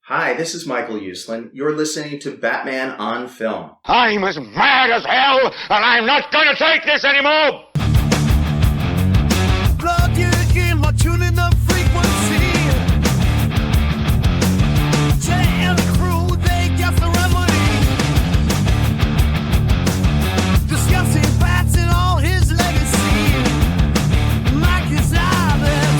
Hi, this is Michael Uslan. You're listening to Batman on Film. I'm as mad as hell, and I'm not gonna take this anymore! Plug you in, my tuning the frequency. Jett and the crew, they got the remedy. Discussing bats and all his legacy. Mike is silent.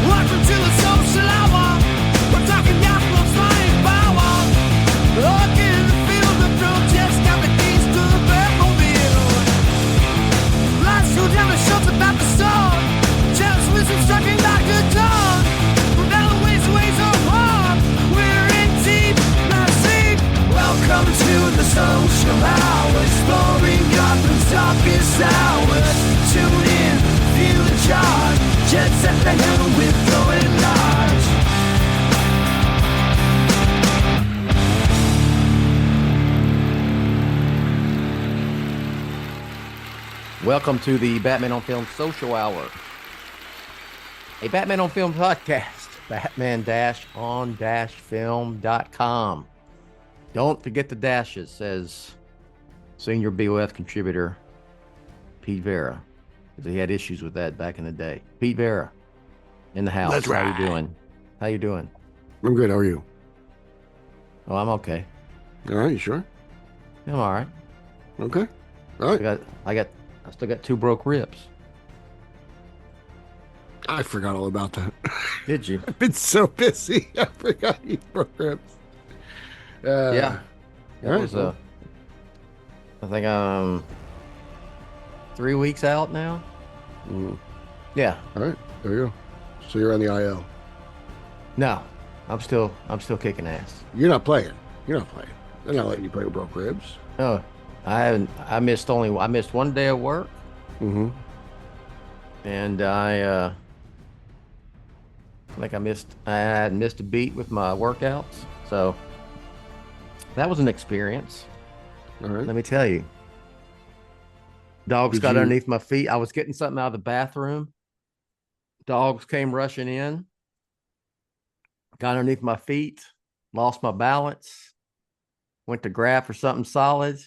Welcome to the social hour. We're talking gospel, flying power. Look in the field of protest, got the keys to the Batmobile. Lights go down the shelter about the storm. Jealous wisdom striking like a dog. From down the ways of harm. We're in deep, not sleep. Welcome to the social hour. Exploring Gotham's darkest hours. Tune in, feel the charge. Jett's at the helm with going large. Welcome to the Batman on Film Social Hour, a Batman on Film podcast, batman-on-film.com. Don't forget the dashes, says senior BOF contributor Pete Verra, because he had issues with that back in the day. Pete Verra, in the house. That's right. How you doing? How you doing? I'm good. How are you? Oh, I'm okay. All right. You sure? I'm all right. Okay. All right. I still got 2 broke ribs. I forgot all about that. Did you? I've been so busy. I forgot you broke ribs. Yeah. It all right, was well. I think 3 weeks out now. Yeah. All right. There you go. So you're on the IL. No, I'm still kicking ass. You're not playing. You're not playing. They're not letting you play with broke ribs. No, I haven't. I missed 1 day of work, Mm-hmm. and I think I had missed a beat with my workouts. So that was an experience. All right. Let me tell you. Dogs Did got you- underneath my feet. I was getting something out of the bathroom. Dogs came rushing in. Got underneath my feet. Lost my balance. Went to grab for something solid.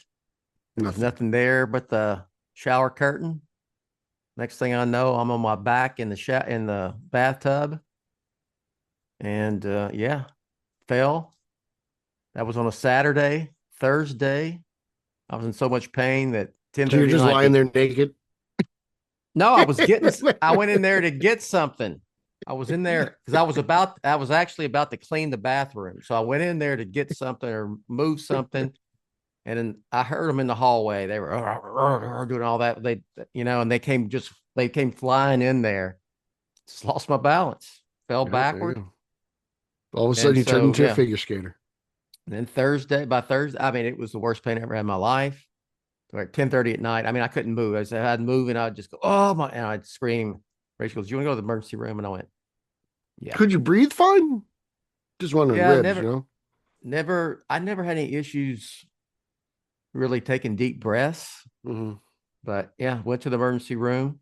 Nothing. Nothing there but the shower curtain. Next thing I know, I'm on my back in the bathtub. And fell. That was on a Saturday. Thursday, I was in so much pain that 10:30. So you're just lying there naked? No, I went in there to get something. I was in there because I was actually about to clean the bathroom. So I went in there to get something or move something. And then I heard them in the hallway. They were doing all that. And they came flying in there. Just lost my balance. Fell backward. There you go. All of a sudden you turned into a figure skater. And then by Thursday, it was the worst pain I ever had in my life. Like 10:30 at night. I couldn't move. I'd move and I'd just go, oh my, and I'd scream. Rachel goes, "You want to go to the emergency room?" And I went, yeah. Could you breathe fine? Just wondering, ribs, I never had any issues really taking deep breaths. Mm-hmm. But yeah, went to the emergency room.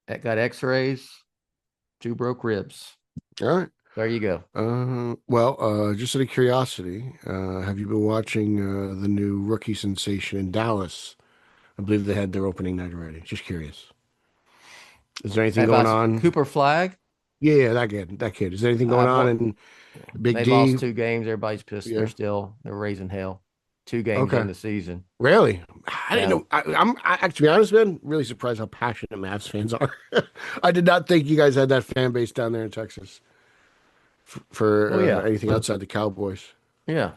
Got x-rays, 2 broke ribs. All right. There you go. Just out of curiosity, have you been watching the new rookie sensation in Dallas? I believe they had their opening night already. Just curious. Is there anything going on? Cooper Flag? Yeah, that kid. Is there anything going on in Big They D? lost 2 games. Everybody's pissed. Yeah. They're raising hell. 2 games in the season. Really? I didn't know. I'm to be honest, man, really surprised how passionate Mavs fans are. I did not think you guys had that fan base down there in Texas for anything outside the Cowboys. Yeah.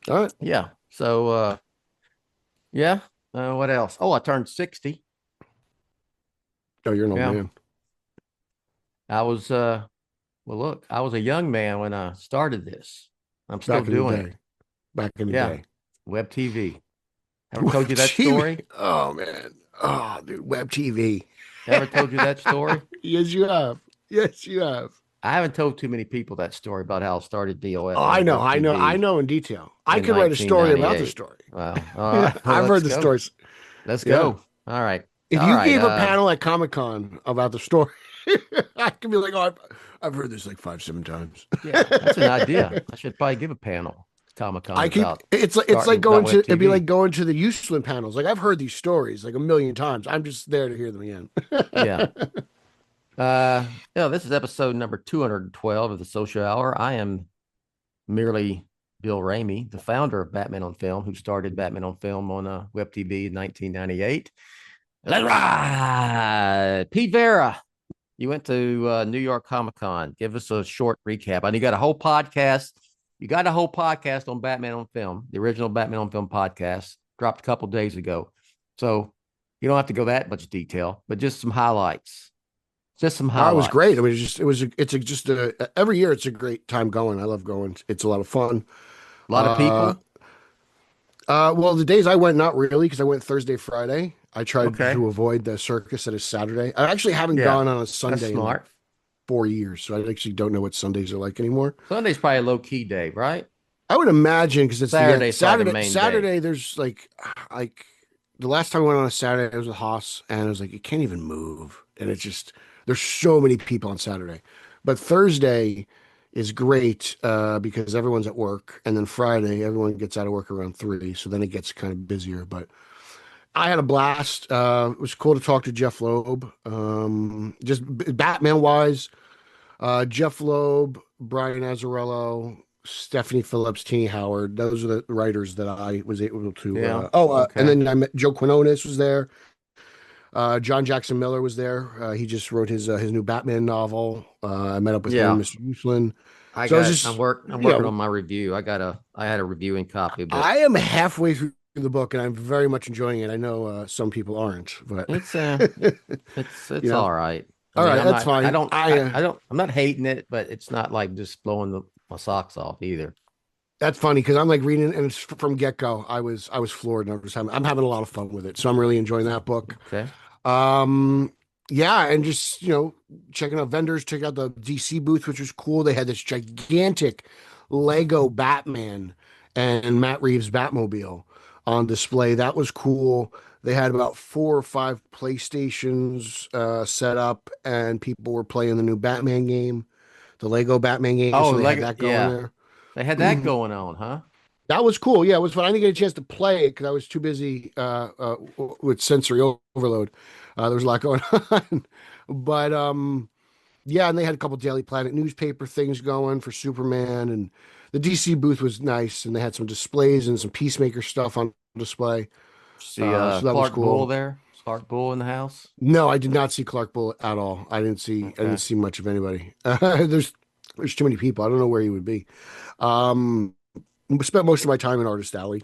All right. Yeah. So, what else? Oh, I turned 60. Oh, you're an old man. I was, I was a young man when I started this. I'm still doing it. Back in the day. Web TV. Ever told you that story? Oh, man. Oh, dude, Web TV. Ever told you that story? Yes, you have. I haven't told too many people that story about how I started BOF. Oh, I know in detail. I could write a story about the story. Wow. All right. I've heard the stories. Let's go. All right. If you gave a panel at Comic-Con about the story, I can be like, oh, I've heard this like 5, 7 times. Yeah, that's an idea. I should probably give a panel Comic-Con I keep about it's like starting going about to web it'd be TV. like going to the Uslan panels. Like I've heard these stories like a million times. I'm just there to hear them again. Yeah. This is episode number 212 of the Social Hour. I am merely Bill Ramey, the founder of Batman on Film, who started Batman on Film on Web TV in 1998. Let's ride. Pete Verra, you went to New York Comic Con. Give us a short recap. And you got a whole podcast. You got a whole podcast on Batman on Film, the original Batman on Film podcast, dropped a couple days ago. So you don't have to go that much detail, but just some highlights. Just some highlights. It was great. I mean, every year it's a great time going. I love going. It's a lot of fun. A lot of people. Well, the days I went, not really, because I went Thursday, Friday. I tried Okay. to avoid the circus that is Saturday. I actually haven't Yeah, gone on a That's Sunday in like smart. 4 years, so I actually don't know what Sundays are like anymore. Sunday's probably a low key day, right? I would imagine because it's Saturday's the probably end. the main day. Saturday, there's like the last time I went on a Saturday, I was with Haas, and I was like, you can't even move, and it's just there's so many people on Saturday. But Thursday is great because everyone's at work, and then Friday everyone gets out of work around 3, so then it gets kind of busier. But I had a blast. It was cool to talk to Jeff Loeb. Just Batman wise, Jeff Loeb, Brian Azzarello, Stephanie Phillips, Teeny Howard. Those are the writers that I was able to. Yeah. And then I met Joe Quinones was there. John Jackson Miller was there. He just wrote his new Batman novel. I met up with him, Mr. Uslan. I'm working on my review. I had a reviewing copy, but I am halfway through the book and I'm very much enjoying it. I know some people aren't, but it's You know. all right. All right, that's fine. I'm not hating it, but it's not like just blowing my socks off either. That's funny because I'm like reading and it's from get-go. I was floored and I'm having a lot of fun with it. So I'm really enjoying that book. Okay. Yeah, and just checking out vendors, check out the DC booth, which was cool. They had this gigantic Lego Batman and Matt Reeves Batmobile on display. That was cool. They had about 4 or 5 PlayStations set up, and people were playing the new Batman game, the Lego Batman game. Oh, so they Lego, had that going yeah. there. They had that going on, huh? That was cool. Yeah, it was fun. I didn't get a chance to play it because I was too busy with sensory overload. There was a lot going on, but yeah, and they had a couple Daily Planet newspaper things going for Superman, and the DC booth was nice, and they had some displays and some Peacemaker stuff on display. See, So that was Clark cool. Bull there. Clark Bull in the house. No, I did not see Clark Bull at all. I didn't see much of anybody. There's too many people. I don't know where he would be. Spent most of my time in Artist Alley.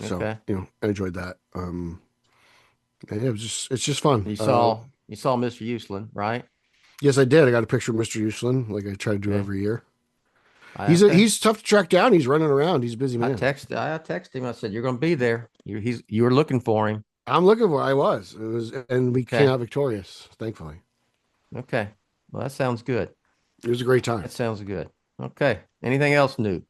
So, Okay. I enjoyed that. Yeah, it's just fun. You saw Mr. Uslan, right? Yes, I did. I got a picture of Mr. Uslan, like I try to do every year. Okay. He's tough to track down. He's running around. He's a busy man. I texted him. I said, "You're going to be there. You were looking for him." I'm looking for. I was. It was, and we came out victorious, thankfully. Okay. Well, that sounds good. It was a great time. That sounds good. Okay. Anything else new?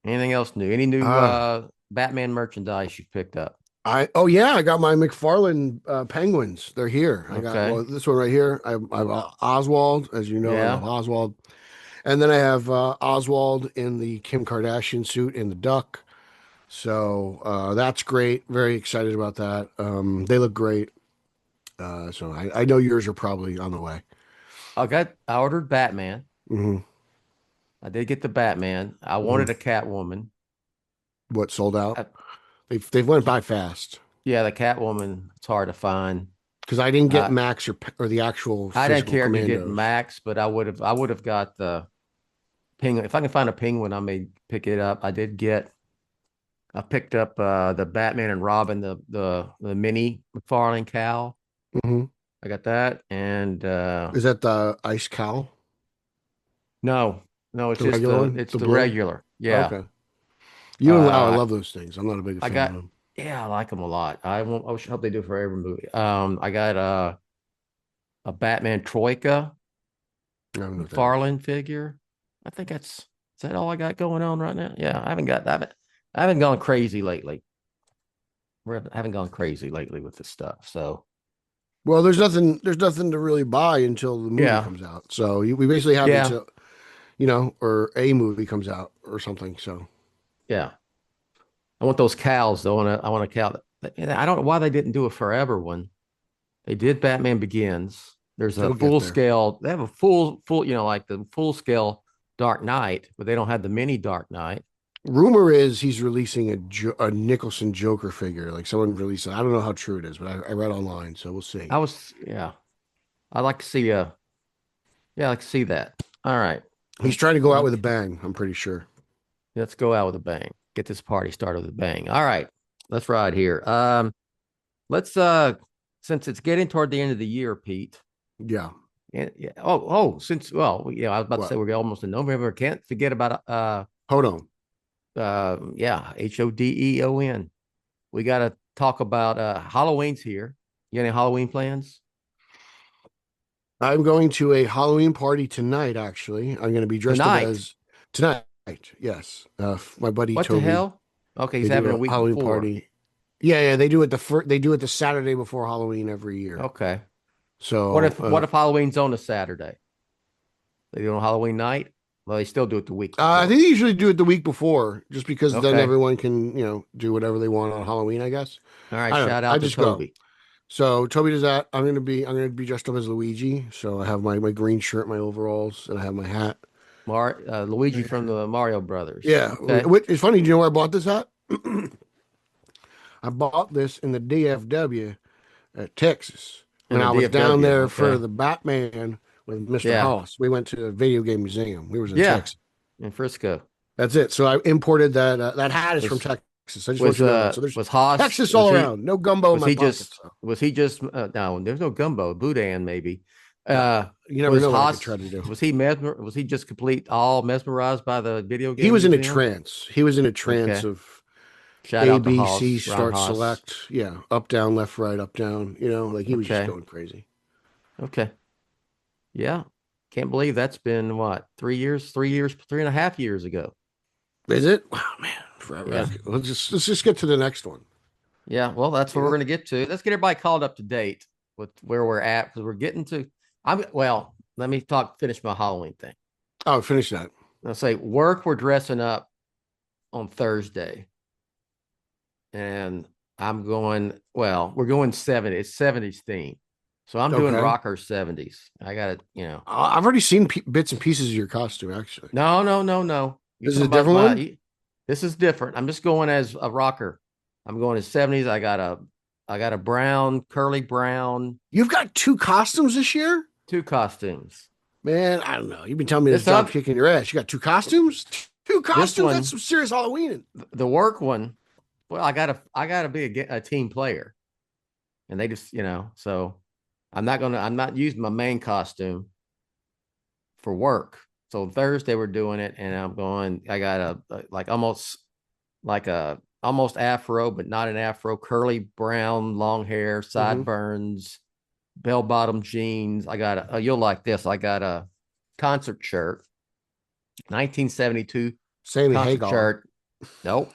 Any new Batman merchandise you picked up? I got my McFarlane penguins. They're here. I got this one right here. I have Oswald, as you know, I love Oswald. And then I have Oswald in the Kim Kardashian suit in the duck. So that's great. Very excited about that. They look great. So I know yours are probably on the way. I ordered Batman. Mm-hmm. I did get the Batman. I wanted a Catwoman. What sold out? They've went by fast. Yeah, the Catwoman. It's hard to find because I didn't get Max or the actual. I didn't care to get Max, but I would have got the Penguin. If I can find a Penguin, I may pick it up. I picked up the Batman and Robin, the mini McFarlane cowl. Mm-hmm. I got that, and is that the Ice Cowl? No, it's the just the regular. Yeah. Okay. You and Lau, I love those things. I'm not a big fan of them. Yeah, I like them a lot. I hope they do for every movie. I got a Batman Troika McFarlane figure. I think is that all I got going on right now? Yeah, I haven't gone crazy lately. I haven't gone crazy lately with this stuff. So Well, there's nothing to really buy until the movie Yeah. comes out. So we basically have Yeah. until, or a movie comes out or something. So Yeah. I want those cows though. I want a cow. I don't know why they didn't do a forever one. They did Batman Begins. There's a they'll get full there. scale. They have a full, like the full scale Dark Knight, but they don't have the mini Dark Knight. Rumor is he's releasing a Nicholson Joker figure. Like someone released it. I don't know how true it is, but I read online, so we'll see. I'd like to see I'd like to see that. All right. He's trying to go out with a bang, I'm pretty sure. Let's go out with a bang. Get this party started with a bang. All right. Let's ride here. Let's since it's getting toward the end of the year, Pete. Yeah. And yeah. I was about to say we're almost in November. Can't forget about Hold on. HODEON. We got to talk about Halloween's here. You got any Halloween plans? I'm going to a Halloween party tonight, actually. I'm going to be dressed up as tonight. Yes. My buddy What Toby. the hell? Okay, he's having a week Halloween before. party. Yeah, they do it the Saturday before Halloween every year. Okay. So What if Halloween's on a Saturday? They do it on Halloween night? Well, they still do it the week before. I think they usually do it the week before, just because then Okay. everyone can, do whatever they want on Halloween, I guess. All right, I don't shout know. out I to just Toby. go. So Toby does that. I'm gonna be dressed up as Luigi. So I have my green shirt, my overalls, and I have my hat. Luigi from the Mario Brothers. Yeah. Okay. It's funny. Do you know where I bought this hat? I bought this in the DFW at Texas when I was down there for the Batman with Mr. Hoss. We went to a video game museum. We was in Texas. In Frisco. That's it. So I imported that. That hat is from Texas. I just want you to know that. So there's Hoss, Texas all around. No gumbo in my pocket. Was he just no, there's no gumbo, Boudin maybe. You never know what I could try to do. Was he just all mesmerized by the video game? He was in a trance. He was in a trance of Shout A, B, out to C, Hoss, start, Hoss. select. Yeah. Up, down, left, right, up, down. Like he was just going crazy. Okay. Yeah. Can't believe that's been what, 3.5 years ago. Is it? Wow, man. Forever. Yeah. Let's just get to the next one. Yeah, well, that's what we're going to get to. Let's get everybody called up to date with where we're at, because we're getting to. Let me finish my Halloween thing. Oh, finish that. I'll say work. We're dressing up on Thursday, and I'm going. Well, we're going 70s. It's 70s theme, so I'm doing rocker 70s. I got it. I've already seen bits and pieces of your costume. Actually, no. This is a different one. This is different. I'm just going as a rocker. I'm going as 70s. I got a brown, curly brown. You've got 2 costumes this year? 2 costumes. Man, I don't know. You've been telling me this job kicking your ass. You got 2 costumes? 2 costumes? That's some serious Halloween. The work one, well, I gotta be a team player. And they just, so I'm not using my main costume for work. So Thursday we're doing it, and I got almost afro, but not an afro, curly brown, long hair, sideburns, bell-bottom jeans. I got you'll like this. I got a concert shirt, 1972 Sammy concert Hagar. shirt. Nope.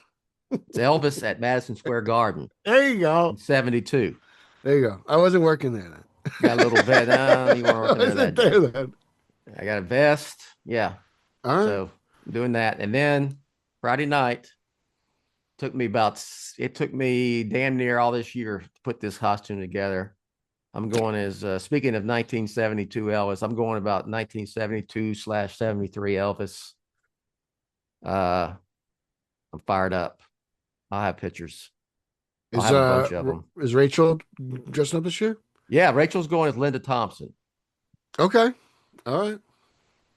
It's Elvis at Madison Square Garden. There you go. 72. There you go. I wasn't working there then. Got a little bit. You weren't working there that day. I got a vest. Yeah. All right. So doing that. And then Friday night, it took me damn near all this year to put this costume together. I'm going as, speaking of 1972 Elvis, I'm going about 1972/73 Elvis. I'm fired up. I'll have pictures. I'll have a bunch of them. Is Rachel dressing up this year? Yeah, Rachel's going as Linda Thompson. Okay. All right.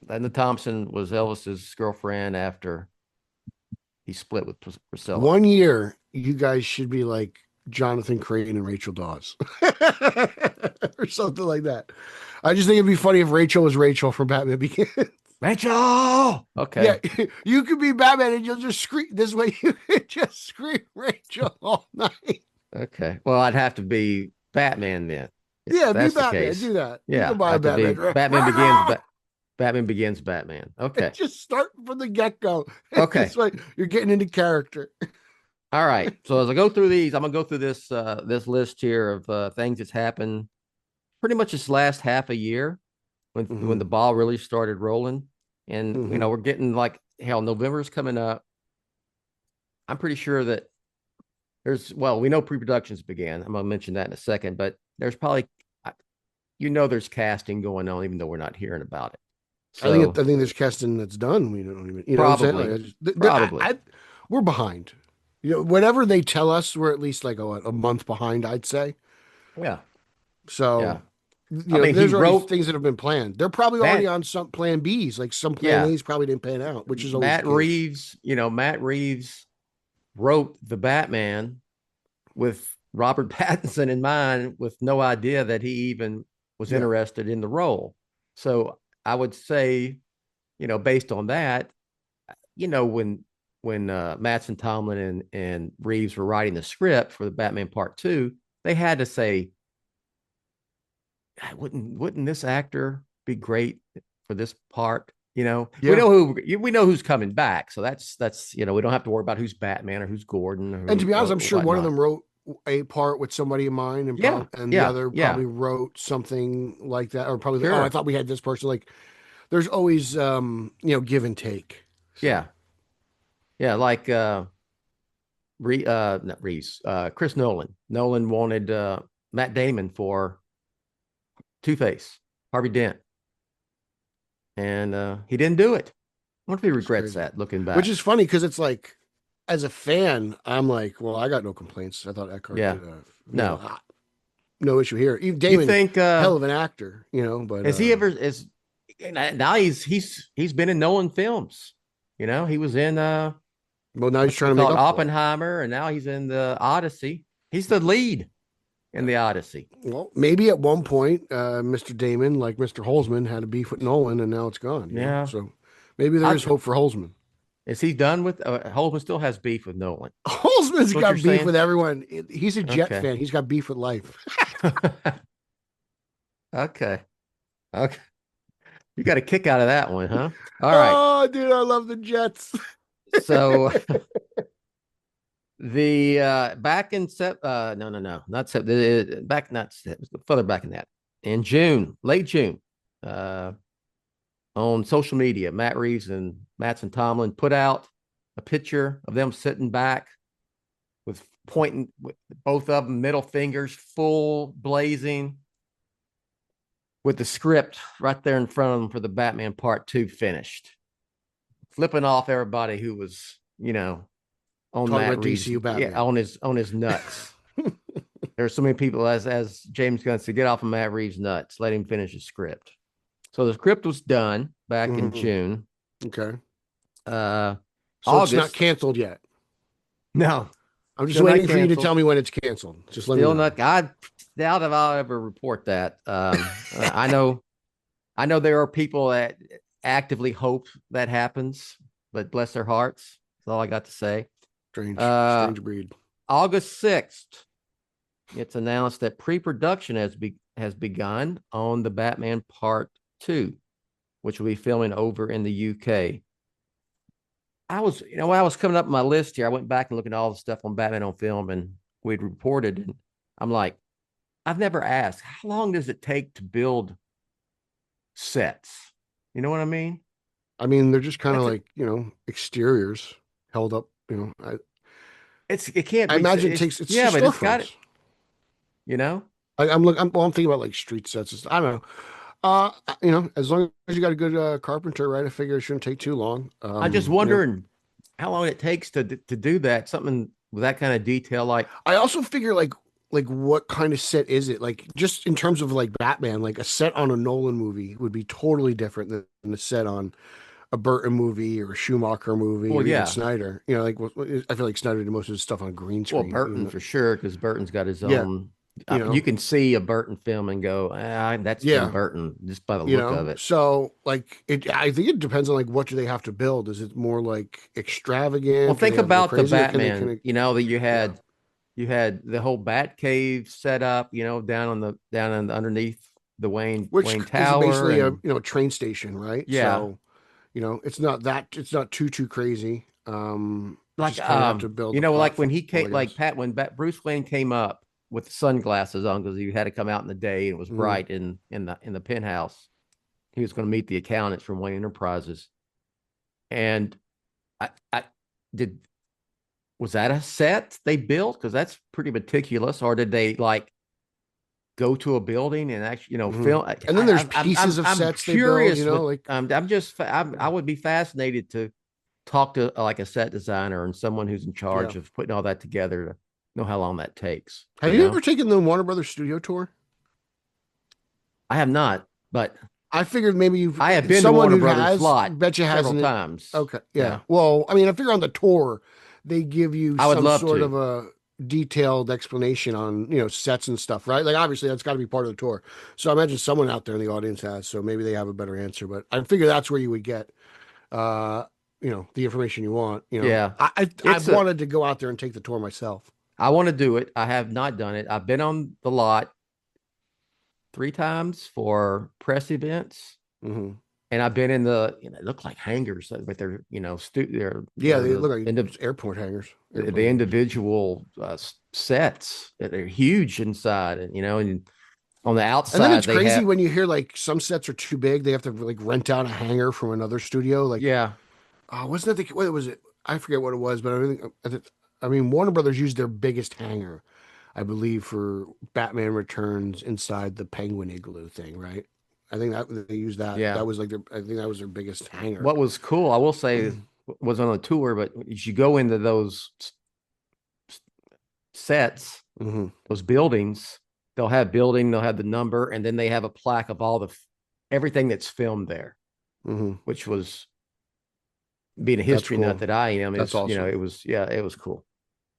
Linda Thompson was Elvis's girlfriend after he split with Priscilla. 1 year, you guys should be like Jonathan Crane and Rachel Dawes or something like that. I just think it'd be funny if Rachel was Rachel from Batman Begins. Rachel! Okay. Yeah, you could be Batman and you'll just scream. This way you could just scream Rachel all night. Okay. Well, I'd have to be Batman then. Yeah, be Batman. Do that. Yeah. Batman Begins Batman. Okay. Just start from the get-go. Okay. This way you're getting into character. All right. So as I go through these, I'm gonna go through this list here of things that's happened pretty much this last half a year when the ball really started rolling. And, we're getting like, hell, November's coming up. I'm pretty sure that we know pre-productions began. I'm going to mention that in a second, but there's probably, there's casting going on, even though we're not hearing about it. So I think there's casting that's done. We don't even, probably, probably. We're behind. Whatever they tell us, we're at least like a month behind, I'd say. Yeah. So, yeah. There's already things that have been planned. They're probably already on some plan Bs, like some plan A's probably didn't pan out, which is always Matt Reeves wrote the Batman with Robert Pattinson in mind, with no idea that he even was interested in the role. So I would say, based on that, when Mattson, Tomlin, and Reeves were writing the script for the Batman Part 2, they had to say, wouldn't this actor be great for this part? We know who's coming back, so that's we don't have to worry about who's Batman or who's Gordon. And to be honest, I'm sure one of them wrote a part with somebody in mind, and the other probably wrote something like that, or probably I thought we had this person. Like, there's always give and take. So. Like not Reeves, Chris Nolan. Nolan wanted Matt Damon for Two-Face, Harvey Dent, and he didn't do it. I wonder if he regrets that looking back. Which is funny because it's like, as a fan, I'm like, well, I got no complaints. I thought Eckhart did no issue here. Even Damon, you think, hell of an actor, but has he ever now he's been in Nolan films. He was in well, now he's trying to make up Oppenheimer, and now he's in the Odyssey. He's the lead in the Odyssey. Well, maybe at one point, Mr. Damon, like Mr. Holzman, had a beef with Nolan, and now it's gone. Yeah. So maybe there is hope for Holzman. Is he done with Holzman? Still has beef with Nolan. Holzman's got beef with everyone. He's a Jett fan. He's got beef with life. Okay. You got a kick out of that one, huh? All right. Oh, dude, I love the Jets. So the back in not further back in that, in June, late June, on social media, Matt Reeves and Mattson Tomlin put out a picture of them sitting back with pointing with both of them, middle fingers full blazing, with the script right there in front of them for the Batman Part 2 finished, flipping off everybody who was, on Matt Reeves, on his nuts. There's so many people, as James Gunn said, get off of Matt Reeves' nuts. Let him finish his script. So the script was done back in June. Okay. So August, it's not canceled yet. No. I'm just waiting for you to tell me when it's canceled. Just let me know. I doubt if I'll ever report that. I know there are people that actively hope that happens, but bless their hearts. That's all I got to say. Strange breed. August 6th, it's announced that pre-production has begun on the Batman Part 2, which will be filming over in the UK. When I was coming up with my list here, I went back and looked at all the stuff on Batman on Film, and we'd reported, and I'm like, I've never asked, how long does it take to build sets? You know what I mean? I mean, they're just kind of like, exteriors held up, it can't be. I imagine it takes, it's but it's got it. I'm thinking about like street sets. I don't know. As long as you got a good carpenter, right? I figure it shouldn't take too long. I'm just wondering how long it takes to do that. Something with that kind of detail. Like, I also figure like what kind of set is it? Like, just in terms of like Batman, like a set on a Nolan movie would be totally different than a set on a Burton movie or a Schumacher movie or even Snyder. I feel like Snyder did most of his stuff on green screen. Well, Burton for sure, because Burton's got his own. You can see a Burton film and go, that's Tim Burton, just by the look of it. So, like, I think it depends on like what do they have to build. Is it more like extravagant? Well, think about the Batman. That you had. You had the whole Bat Cave set up, down underneath the Wayne Tower, is basically a train station, right? Yeah. So, it's not too crazy. Like to build like when he came, when Bruce Wayne came up with the sunglasses on because he had to come out in the day and it was Mhm. bright in the penthouse. He was going to meet the accountants from Wayne Enterprises, and I did. Was that a set they built? Because that's pretty meticulous. Or did they like go to a building and actually, Mhm. film? And then there's pieces of sets they build, you know, like I would be fascinated to talk to like a set designer and someone who's in charge Yeah. of putting all that together to know how long that takes. Have you ever taken the Warner Brothers studio tour? I have not, but I figured maybe I have been to someone Warner who Brothers has, lot bet you several hasn't. times. Okay, yeah. Yeah. Well, I mean, I figure on the tour they give you I would some love sort to. of a detailed explanation on, you know, sets and stuff, right? Like obviously that's got to be part of the tour. So I imagine someone out there in the audience has, so maybe they have a better answer. But I figure that's where you would get, uh, you know, the information you want. You know, Yeah. I've wanted to go out there and take the tour myself. I want to do it. I have not done it. I've been on the lot 3 times for press events. Mm-hmm. And I've been in they look like hangars, but they're, they're, Yeah, they look like airport hangars. The individual sets that are huge inside, and on the outside. And then it's crazy when you hear like some sets are too big; they have to like rent out a hangar from another studio. Like, yeah, wasn't that what was it? I forget what it was, but I mean, Warner Brothers used their biggest hangar, I believe, for Batman Returns inside the Penguin Igloo thing, right? I think that they used that. Yeah. That was like I think that was their biggest hangar. What was cool, I will say, was on a tour, but as you go into those sets, those buildings, they'll have the number, and then they have a plaque of all everything that's filmed there, which was, being a history nut that I am. That's awesome. It was cool.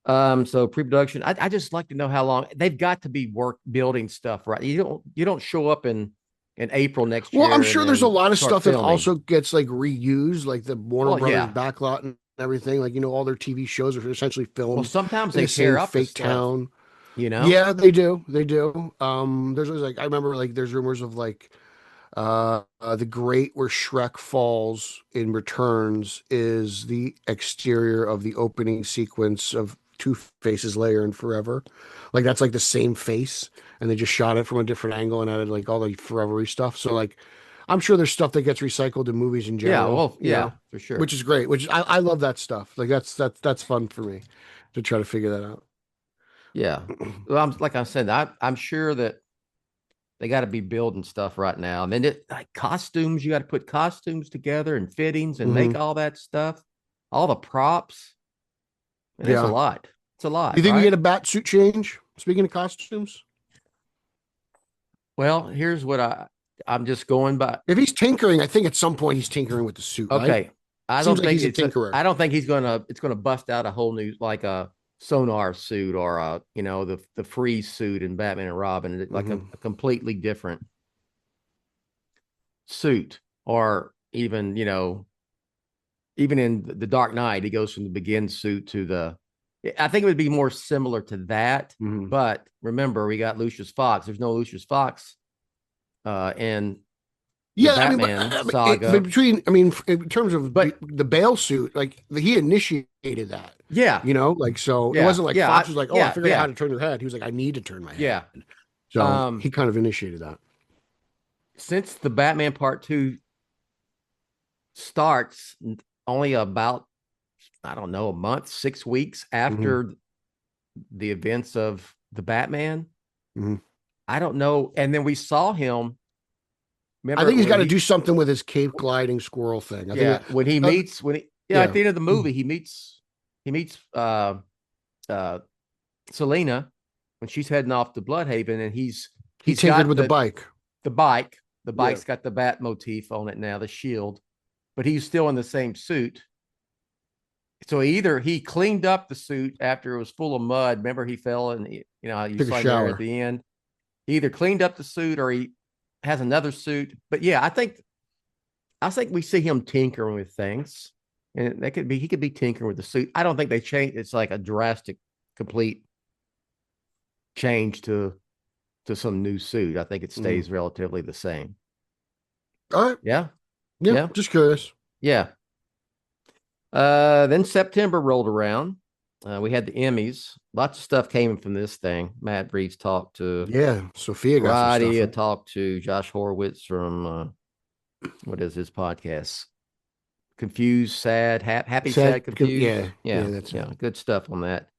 So pre-production, I just like to know how long they've got to be building stuff, right? You don't show up in April next year. Well, I'm sure there's a lot of stuff filming. that also gets like reused, like the Warner Brothers backlot and everything. Like, all their TV shows are essentially filmed. Well, sometimes they tear up fake town. Yeah, they do. They do. There's like, I remember like there's rumors of like the grate where Shrek falls in Returns is the exterior of the opening sequence of Two-Face's lair in Forever. Like that's like the same face, and they just shot it from a different angle and added like all the Forever-y stuff. So like, I'm sure there's stuff that gets recycled in movies in general. For sure. Which is great. Which I love that stuff. Like that's fun for me to try to figure that out. Yeah. Well, like I said, I'm sure that they got to be building stuff right now. I mean, like costumes, you got to put costumes together and fittings and make all that stuff, all the props. It's a lot. It's a lot. You think we get a bat suit change? Speaking of costumes. Well, here's what I'm just going by. If he's tinkering, I think at some point he's tinkering with the suit. Okay. Right? I don't think he's a tinkerer. I don't think it's gonna bust out a whole new, like a sonar suit or the freeze suit in Batman and Robin, like a completely different suit, or even in the Dark Knight, he goes from the Begin suit to I think it would be more similar to that. But remember, we got Lucius Fox. There's no Lucius Fox in Batman saga. In terms of the Bale suit, like he initiated that. Yeah. It wasn't like Fox was like, I figured out how to turn your head. He was like, I need to turn my head. Yeah. So he kind of initiated that. Since the Batman Part 2 starts only about, I don't know, a month, 6 weeks after the events of the Batman. I don't know. And then we saw him. I think he's got to do something with his cape gliding squirrel thing. At the end of the movie, he meets Selena when she's heading off to Bloodhaven, and he tinkered with the bike. The bike's got the bat motif on it now, the shield, but he's still in the same suit. So either he cleaned up the suit after it was full of mud. Remember, he fell and you saw him there at the end. He either cleaned up the suit or he has another suit. But yeah, I think we see him tinkering with things, and he could be tinkering with the suit. I don't think they change. It's like a drastic, complete change to some new suit. I think it stays relatively the same. All right. Yeah. Just curious. Yeah. Then September rolled around, We had the Emmys. Lots of stuff came from this thing. Matt Reeves talked to Yeah, Sophia got some Roddy. stuff. Talked to Josh Horowitz from what is his podcast? Confused, sad, happy, sad, confused. Yeah, that's yeah, it. good stuff on that.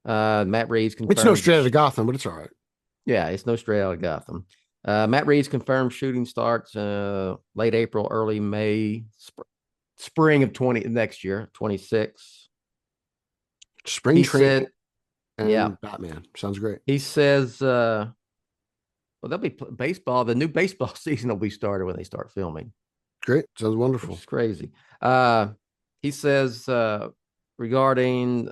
Matt Reeves confirmed. It's no straight out of Gotham, but it's all right. Yeah, it's no straight out of Gotham. Matt Reeves confirmed shooting starts late April, early May, spring of next year, 26. Spring He Training said, and yeah, Batman. Sounds great. he says, well, there'll be baseball. The new baseball season will be started when they start filming. Great. Sounds wonderful. It's crazy. He says regarding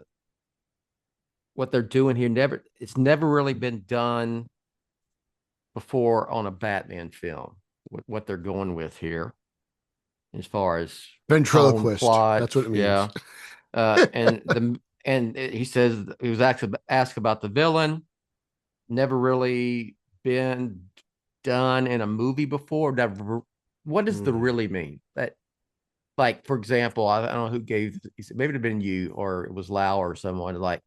what they're doing here, it's never really been done before on a Batman film. What they're going with here, as far as Ventriloquist. plot, that's what it means. Yeah. And he says he was actually asked about the villain. Never really been done in a movie before. Never. What does the really mean? That, like, for example, I don't know who gave. He said maybe it'd have been you or it was Lau or someone. Like,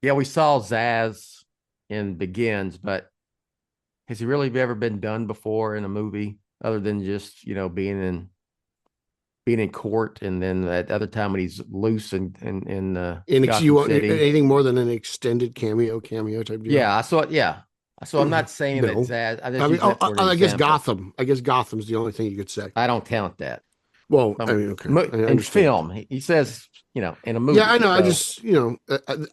yeah, we saw Zaz in Begins, but has he really ever been done before in a movie other than just being in court, and then that other time when he's loose in You want City. anything more than an extended cameo type deal? Yeah, I saw it. Yeah, so I'm not saying No. that Zaz. I guess Gotham. I guess Gotham's the only thing you could say. I don't count that. Well, I mean, okay. In film, he says, in a movie. Yeah, I know. So. I just,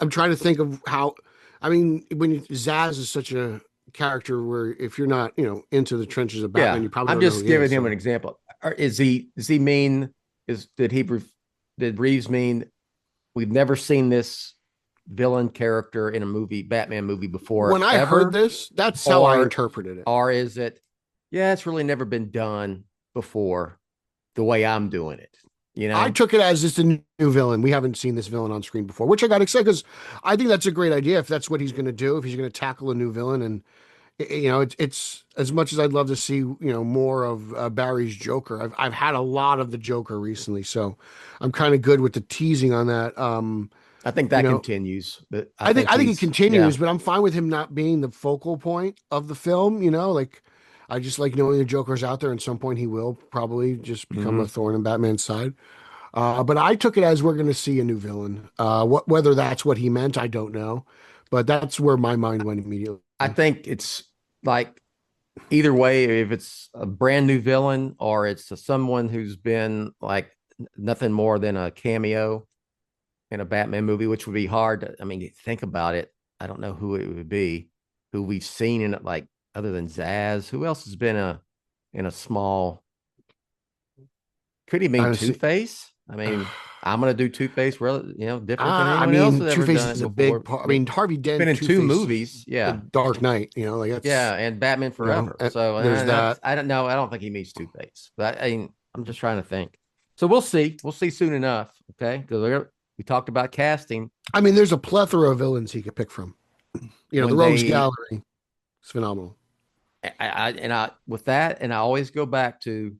I'm trying to think of how. I mean, Zaz is such a character where if you're not, into the trenches of Batman, you probably. I'm just giving him an example. Does he mean? Did Reeves mean we've never seen this villain character in a movie, Batman movie before? When I heard this, that's how I interpreted it. Or is it? Yeah, it's really never been done before, the way I'm doing it. I took it as just a new villain. We haven't seen this villain on screen before, which I got excited because I think that's a great idea. If that's what he's going to do, if he's going to tackle a new villain, and it's as much as I'd love to see, more of Barry's Joker. I've had a lot of the Joker recently, so I'm kind of good with the teasing on that. I think that continues. But I think it continues, but I'm fine with him not being the focal point of the film. Like I just like knowing the Joker's out there. At some point, he will probably just become a thorn in Batman's side. But I took it as we're going to see a new villain. Whether that's what he meant, I don't know. But that's where my mind went immediately. I think it's like either way, if it's a brand new villain or it's someone who's been like nothing more than a cameo in a Batman movie, which would be hard. I mean, think about it. I don't know who it would be, who we've seen in it, like other than Zaz. Who else has been in a small? Could he mean Two-Face? I mean, I'm gonna do Two-Face, different than anyone else has ever Two-Face done is a before. big part. I mean, Harvey Dent been in Two-Face, 2 movies, Dark Knight, like that's, and Batman Forever. So there's that. I don't know. I don't think he means Two-Face, but I'm just trying to think. So we'll see. We'll see soon enough. Okay, because we talked about casting. I mean, there's a plethora of villains he could pick from. The Rogues Gallery is phenomenal. With that, and I always go back to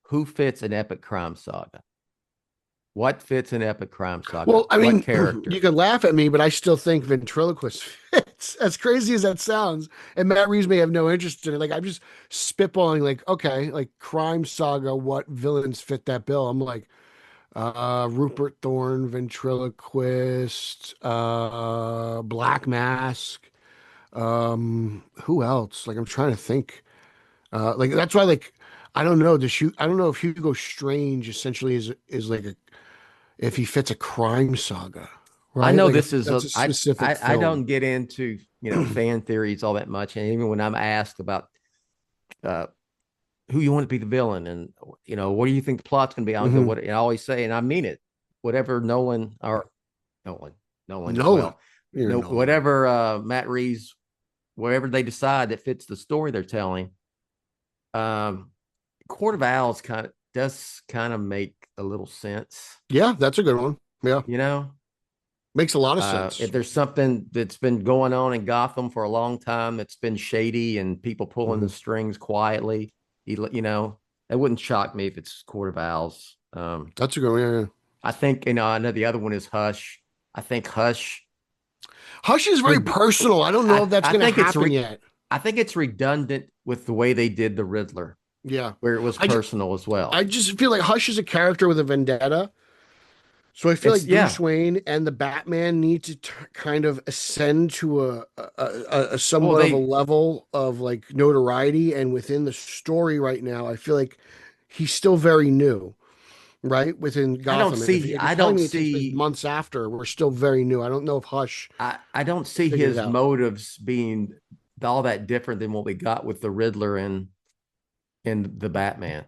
who fits an epic crime saga. What fits an epic crime saga? Well, I mean, character? You can laugh at me, but I still think Ventriloquist fits. As crazy as that sounds, and Matt Reeves may have no interest in it. Like I'm just spitballing. Like okay, like crime saga. What villains fit that bill? I'm like, Rupert Thorne, Ventriloquist, Black Mask. Who else? Like I'm trying to think. Like that's why. Like I don't know. I don't know if Hugo Strange essentially is like if he fits a crime saga. Right? I know like this is a specific. I don't get into fan theories all that much, and even when I'm asked about who you want to be the villain, and what do you think the plot's going to be, I'll go what I always say, and I mean it. Whatever Nolan, whatever Matt Reeves, wherever they decide that fits the story they're telling. Court of Owls does kind of make a little sense. Yeah, that's a good one. Yeah. Makes a lot of sense. If there's something that's been going on in Gotham for a long time that's been shady and people pulling the strings quietly, it wouldn't shock me if it's Court of Owls. That's a good one. I think, I know the other one is Hush. I think Hush. Hush is very personal. I don't know if that's I going to think it's happen yet. I think it's redundant with the way they did the Riddler, Yeah. where it was I just, personal as well. I just feel like Hush is a character with a vendetta. So I feel It's like Bruce Wayne and the Batman need to kind of ascend to a well, somewhat of a level of like notoriety. And within the story right now, I feel like he's still very new, right? Within Gotham. And if you're I telling don't me it takes place see months after, we're still very new. I don't know if Hush I don't see figured it his out. motives being all that different than what we got with the Riddler and in the Batman,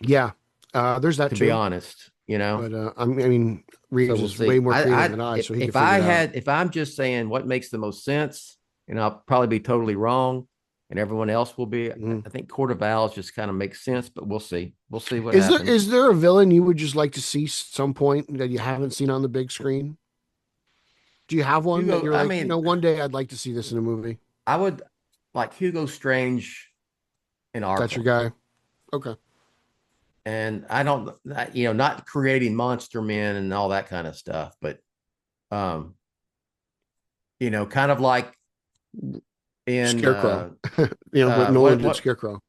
Yeah. There's that to be too. honest, But I mean, So Reeves we'll is way see. more creative than I, so he can figure it out. If I'm just saying what makes the most sense, and I'll probably be totally wrong, and everyone else will be, Mhm. I think Court of Owls just kind of makes sense, but we'll see. We'll see what happens. Is there a villain you would just like to see some point that you haven't seen on the big screen? Do you have one that Hugo, you're I like, mean, one day I'd like to see this in a movie? I would like Hugo Strange in That's your Arkham. guy. Okay. And I don't, not creating monster men and all that kind of stuff, but, um, kind of like in, Scarecrow. What Nolan did Scarecrow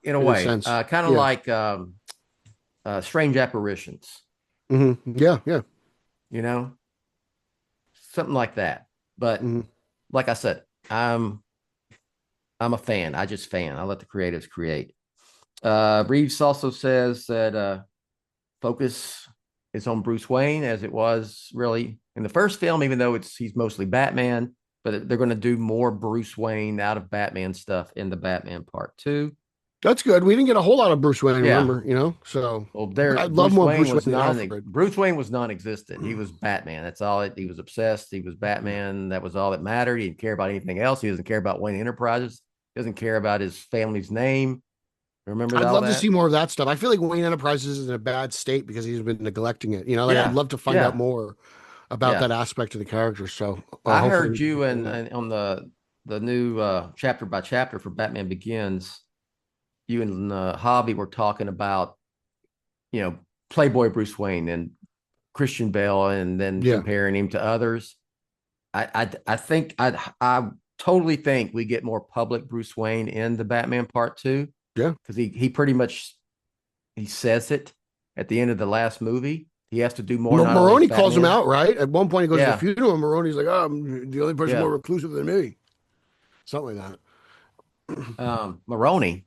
in a in a way, sense. kind of Yeah. like, Strange Apparitions, Yeah. Yeah. you know, something like that. But hmm like I said, I'm a fan. I just fan. I let the creatives create. Reeves also says that focus is on Bruce Wayne as it was really in the first film, even though he's mostly Batman, but they're going to do more Bruce Wayne out of Batman stuff in the Batman Part 2. That's good. We didn't get a whole lot of Bruce Wayne, Yeah. remember, so Well, there I'd love more Bruce Wayne than non Alfred. Bruce Wayne was non-existent. He was Batman. That's all he was obsessed. He was Batman. That was all that mattered. He didn't care about anything else. He doesn't care about Wayne Enterprises. He doesn't care about his family's name. Remember I'd all love to that? see more of that stuff. I feel like Wayne Enterprises is in a bad state because he's been neglecting it. Like Yeah. I'd love to find out more about that aspect of the character. So I hopefully heard we you can and on the new chapter by chapter for Batman Begins. You and Hobby were talking about, Playboy Bruce Wayne and Christian Bale, and then comparing him to others. I think I totally think we get more public Bruce Wayne in the Batman Part 2. Yeah, because he pretty much he says it at the end of the last movie. He has to do more. Maroni calls him out, right? At one point, he goes to Yeah. the funeral, and Maroni's like, "Oh, I'm the only person Yeah. more reclusive than me," something like that. Maroni,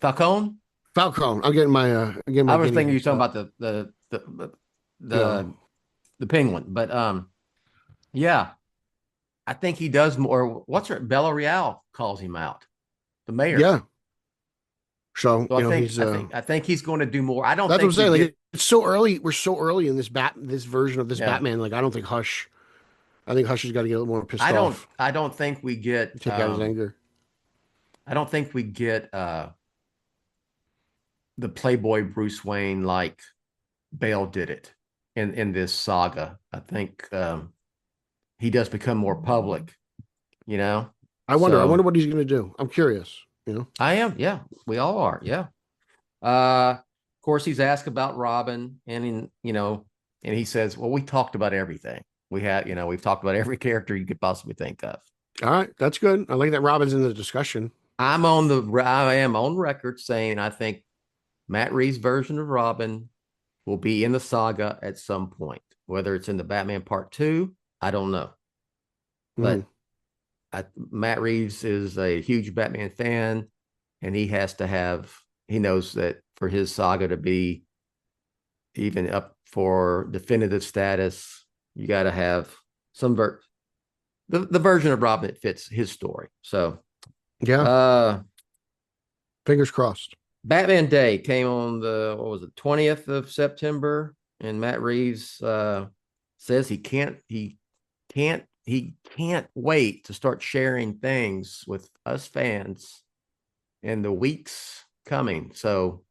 Falcone. Falcone. I'm getting my I was thinking you were talking about the Penguin, but yeah, I think he does more. What's her Bella Real calls him out, the mayor. Yeah. So, I think he's going to do more. I don't. That's think what I'm saying. Like it's so early. We're so early in this version of this Batman. Like I don't think Hush. I think Hush has got to get a little more pissed off. I don't think we get take out his anger. I don't think we get the Playboy Bruce Wayne like Bale did it in this saga. I think he does become more public. I wonder what he's going to do. I'm curious. I am. Yeah, we all are. Yeah. Of course, he's asked about Robin, and and he says, "Well, we talked about everything. We've talked about every character you could possibly think of." All right, that's good. I like that Robin's in the discussion. I am on record saying I think Matt Reeves' version of Robin will be in the saga at some point. Whether it's in the Batman Part 2, I don't know. But Matt Reeves is a huge Batman fan, and he knows that for his saga to be even up for definitive status, you got to have some the version of Robin that fits his story. So, fingers crossed. Batman Day came on the 20th of September, and Matt Reeves says he can't wait to start sharing things with us fans in the weeks coming. So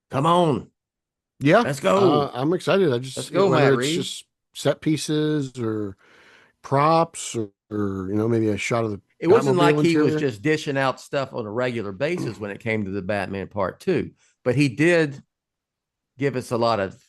come on. Yeah. Let's go. I'm excited. Let's go, whether Matt it's Reeves. just set pieces or props or maybe a shot of the It wasn't like he interior. was just dishing out stuff on a regular basis when it came to the Batman Part 2, but he did give us a lot of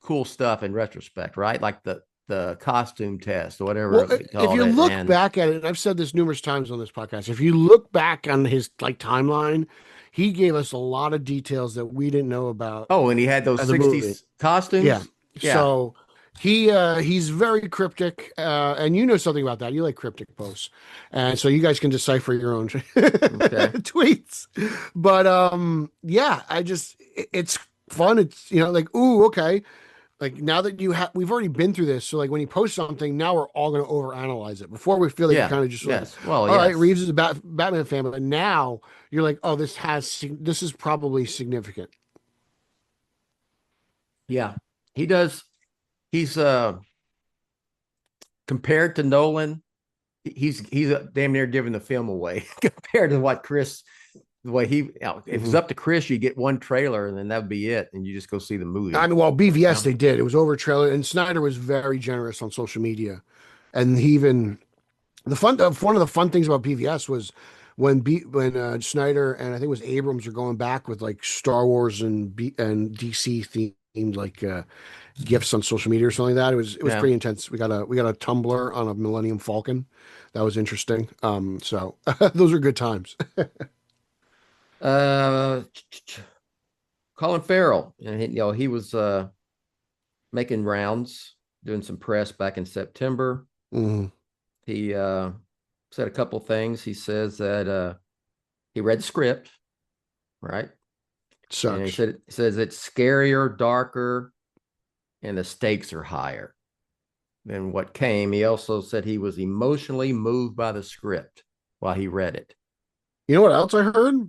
cool stuff in retrospect, right? Like the costume test or whatever Well, we if called you it. look And back at it, I've said this numerous times on this podcast. If you look back on his like timeline, he gave us a lot of details that we didn't know about and he had those the movie. 60s costumes. Yeah. Yeah. So he's very cryptic, and you know something about that. You like cryptic posts, and so you guys can decipher your own tweets. But yeah, it's fun. It's like, ooh, okay. Like now that we've already been through this. So like when he posts something, now we're all going to overanalyze it. Before we feel like Yeah. kind of just Yes. Well, all right, yes. Reeves is a Batman fan, but now you're like, oh, this is probably significant. Yeah. He does. He's compared to Nolan, he's damn near giving the film away compared to what Chris. The way if it's up to Chris, you get one trailer and then that would be it, and you just go see the movie. I mean, well, BVS they did. It was over trailer, and Snyder was very generous on social media, and he even one of the fun things about BVS was when Snyder and I think it was Abrams are going back with like Star Wars and DC themed like gifts on social media or something like that. It was pretty intense. We got a Tumblr on a Millennium Falcon. That was interesting. So those are good times. Colin Farrell, and he was making rounds, doing some press back in September. Mm-hmm. He said a couple things. He says that he read the script, right? Sucks. And he says it's scarier, darker, and the stakes are higher than what came. He also said he was emotionally moved by the script while he read it. You know what else I heard?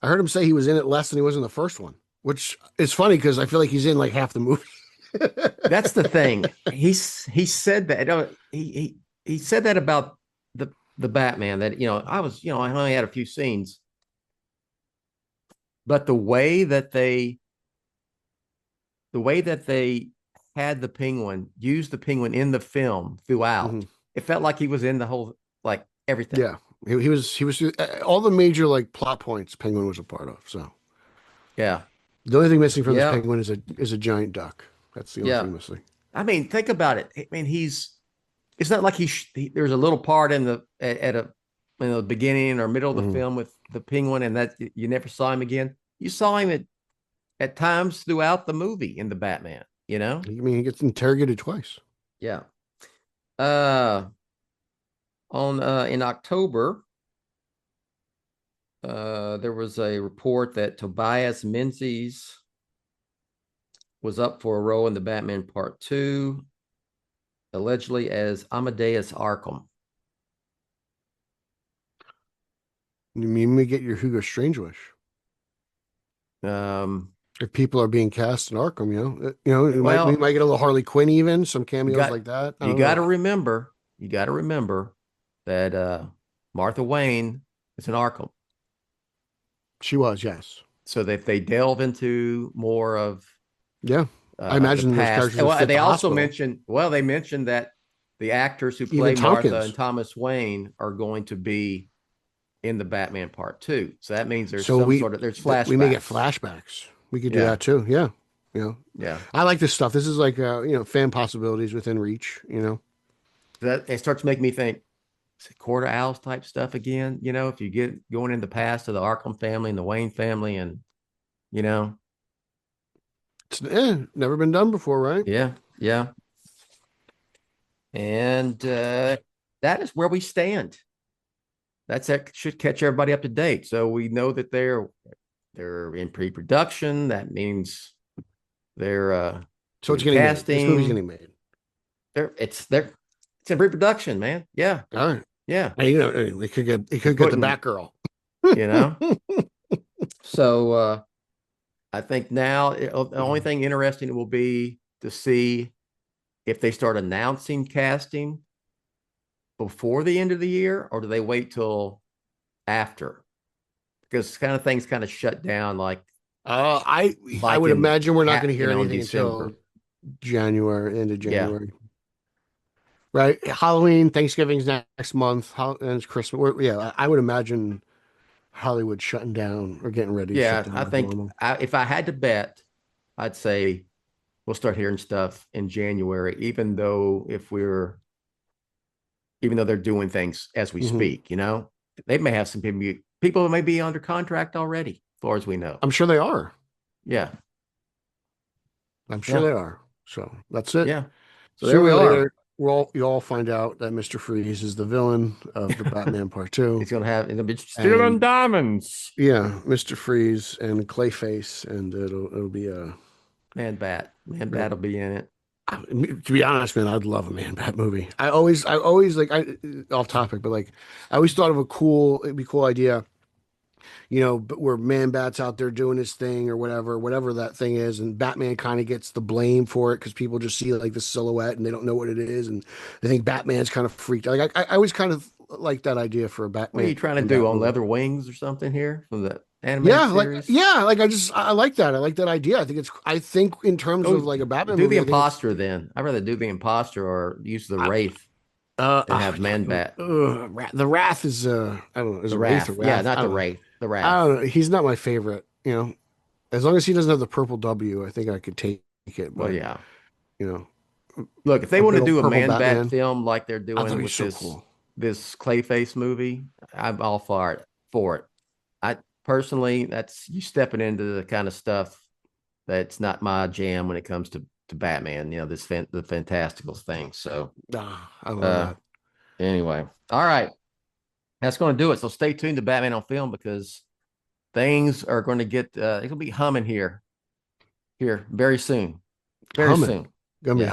I heard him say he was in it less than he was in the first one, which is funny because I feel like he's in like half the movie. That's the thing. He said that. He said that about the Batman, that I only had a few scenes, but the way that they had the Penguin, used the Penguin in the film throughout, it felt like he was in the whole, like everything. Yeah. He was all the major like plot points Penguin was a part of. So yeah, the only thing missing from this Penguin is a giant duck. That's the only thing missing. I mean, think about it. I mean, it's not like there's a little part in the beginning or middle of the film with the Penguin, and that you never saw him again. You saw him at times throughout the movie in the Batman. I mean, he gets interrogated twice. Yeah. In October, there was a report that Tobias Menzies was up for a role in the Batman Part 2, allegedly as Amadeus Arkham. You mean we get your Hugo Strange wish? If people are being cast in Arkham, we might get a little Harley Quinn, even some cameos like that. You got to remember that Martha Wayne is an Arkham. She was, yes. So that they delve into more of I imagine those characters. Well, they also mentioned that the actors who play Martha and Thomas Wayne are going to be in the Batman Part 2. So that means there's there's flashbacks. We may get flashbacks. We could do that too. Yeah. Yeah. I like this stuff. This is like fan possibilities within reach, That it starts to make me think, is it Court of Owls type stuff again? If you get going in the past of the Arkham family and the Wayne family, and it's never been done before, right? Yeah. And that is where we stand. That should catch everybody up to date. So we know that they're in pre-production. That means they're so it's getting casting. This movie's getting made. It's in pre-production, man. Yeah. All right. Yeah. And, it could get the Batgirl. So I think now the only thing interesting will be to see if they start announcing casting before the end of the year, or do they wait till after? Because things kind of shut down. I would imagine we're not going to hear anything until end of January. Right? Halloween, Thanksgiving's next month, and it's Christmas. I would imagine Hollywood shutting down or getting ready. Yeah, I think if I had to bet, I'd say we'll start hearing stuff in January, even though they're doing things as we speak, they may have some people may be under contract already, as far as we know. I'm sure they are. Yeah. I'm sure they are. So that's it. Yeah. So there we are. You all find out that Mr. Freeze is the villain of the Batman Part 2. It'll be stealing diamonds. Yeah, Mr. Freeze and Clayface, and it'll be a Man Bat will be in it. To be honest, man, I'd love a Man Bat movie. I always like, off topic, but like, I always thought of it'd be a cool idea, but where Man Bat's out there doing his thing or whatever that thing is, and Batman kind of gets the blame for it because people just see like the silhouette and they don't know what it is, and they think Batman's kind of freaked out. Like I always kind of like that idea for a Batman. What are you trying to do on Leather Wings or something here from the animated series? I like that. I like that idea. I think in terms of like a Batman movie, the Imposter then. I'd rather do the Imposter or use the Wraith than have Man Bat. The Wrath is I don't know, is a Wraith or Wrath? Yeah, not the Wraith. The Wrath. I don't know. He's not my favorite, As long as he doesn't have the purple W, I think I could take it. But, well, yeah. Look, if they want to do a Man Bat film like they're doing with this Clayface movie, I'm all for it. I personally, that's you stepping into the kind of stuff that's not my jam when it comes to Batman. The fantastical thing. So, I love that. Anyway, all right, that's going to do it. So stay tuned to Batman on Film because things are going to get it'll be humming here very soon. Soon. Gonna be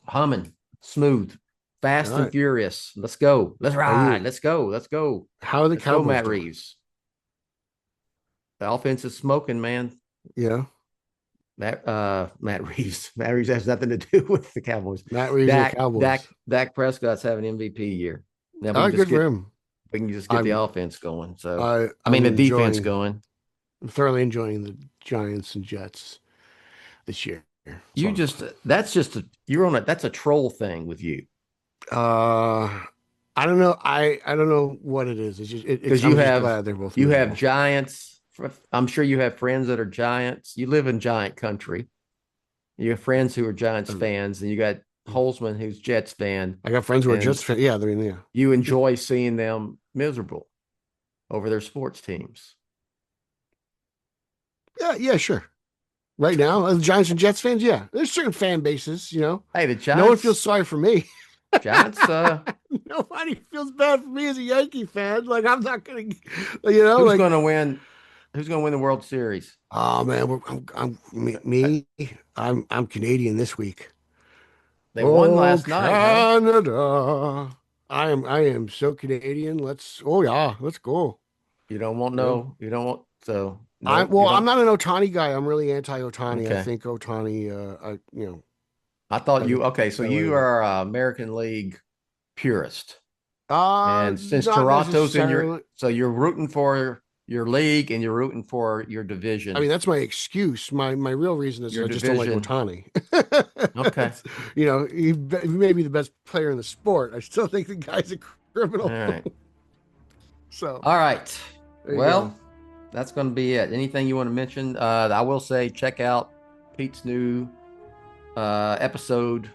humming, smooth. Fast and furious. Let's go. Let's ride. Let's go. How are the Cowboys? Matt Reeves. The offense is smoking, man. Yeah. Matt Reeves. Matt Reeves has nothing to do with the Cowboys. Matt Reeves and the Cowboys. Dak Prescott's having an MVP year. Now good for him. We can just get the offense going. So the defense going. I'm thoroughly enjoying the Giants and Jets this year. That's a troll thing with you. I don't know. I don't know what it is. It's just because you have Giants. I'm sure you have friends that are Giants. You live in Giant country. You have friends who are Giants fans, and you got Holzman who's Jets fan. I got friends who are Jets fans. Yeah, they're in there. You enjoy seeing them miserable over their sports teams. Yeah, sure. Right now, the Giants and Jets fans, yeah. There's certain fan bases, Hey, the Giants. No one feels sorry for me. Giants. Nobody feels bad for me as a Yankee fan. Like I'm not gonna, Who's going to win? Who's going to win the World Series? Oh man, I'm Canadian this week. They won last night. Canada. Huh? I am so Canadian. Let's go. You don't want no. You don't want so. No, I'm not an Ohtani guy. I'm really anti-Ohtani. Okay. I think Ohtani. I thought you. Okay, so you are American League purist. And since Toronto's in you're rooting for your league and you're rooting for your division. I mean, that's my excuse. My real reason is I just don't like Ohtani. Okay. He may be the best player in the sport. I still think the guy's a criminal. All right. So. All right. Well, that's going to be it. Anything you want to mention? I will say, check out Pete's new episode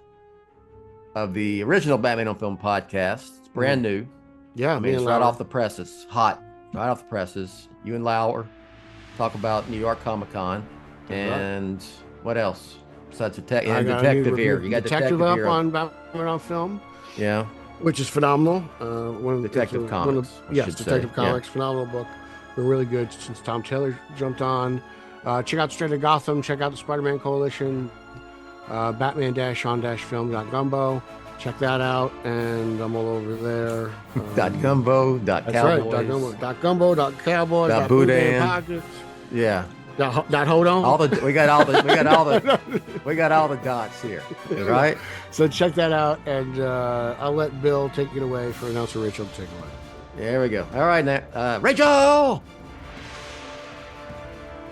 of the original Batman on Film podcast. It's brand new. Yeah, it's right off the presses. Hot. Right off the presses. You and Lauer talk about New York Comic Con. And what else? Besides Detective here. You got Detective up here. On Batman on Film. Yeah. Which is phenomenal. Detective Comics. Detective Comics. Phenomenal book. They're really good since Tom Taylor jumped on. Check out Straight Outta Gotham. Check out the Spider-Man Coalition. Batman-on-film.gumbo. Check that out, and I'm all over there. .gumbo, That's .cowboys. Right. .gumbo, .cowboys, .boudin. Yeah. Hold on. We got all the dots here. Right? So check that out, and I'll let Bill take it away for announcer Rachel to take it away. There we go. All right, now, Rachel!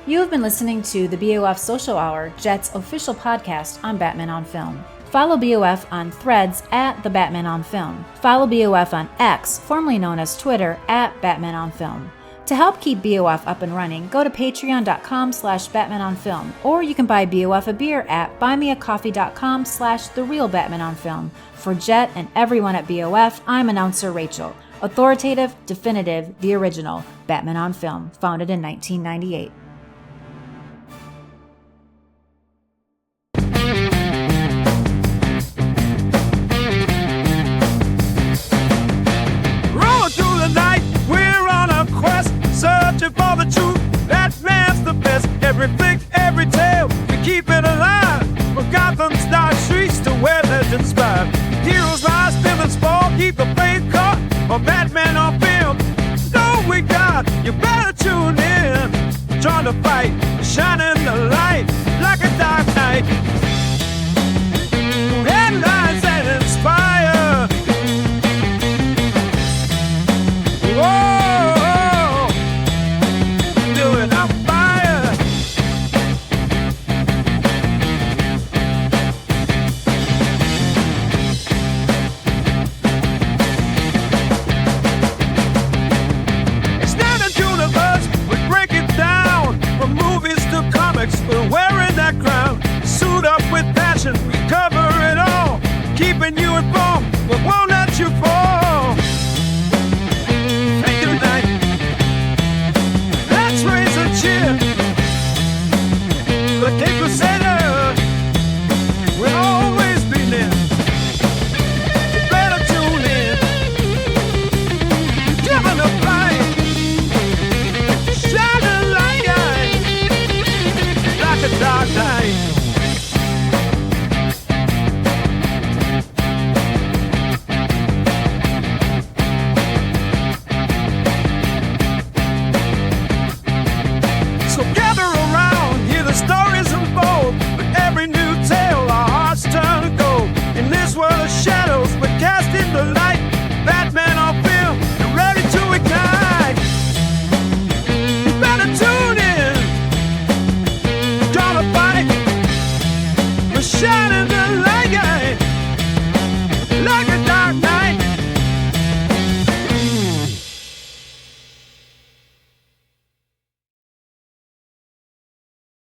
You have been listening to the BOF Social Hour, Jett's official podcast on Batman on Film. Follow BOF on Threads @The Batman on Film. Follow BOF on X, formerly known as Twitter, @Batman on Film. To help keep BOF up and running, go to patreon.com/BatmanOnFilm, or you can buy BOF a beer at buymeacoffee.com/TheRealBatmanOnFilm. For Jett and everyone at BOF, I'm announcer Rachel. Authoritative, definitive, the original, Batman on Film, founded in 1998. Rolling through the night, we're on a quest, searching for the truth. Batman's the best. Every flick, every tale, we keep it alive. From Gotham's dark streets to where legends spy. Heroes rise, villains fall, keep the faith caught. On Batman on Film, know we got. You better tune in. Trying to fight, shining the light like a dark night.